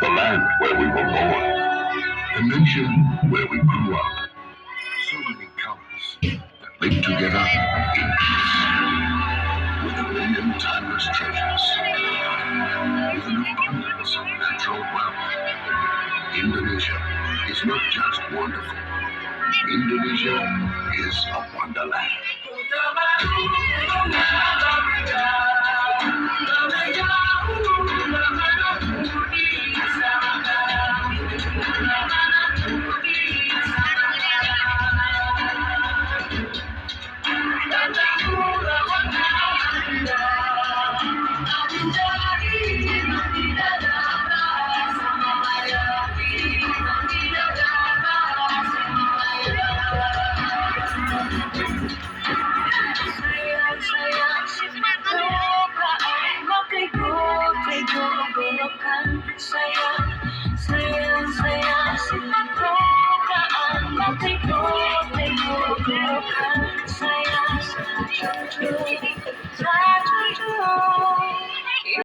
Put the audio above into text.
the land where we were born, the nation where we grew up. So many colors that live together in peace, with a million timeless treasures, with an abundance of natural wealth. Indonesia is not just wonderful. Indonesia is a wonderland.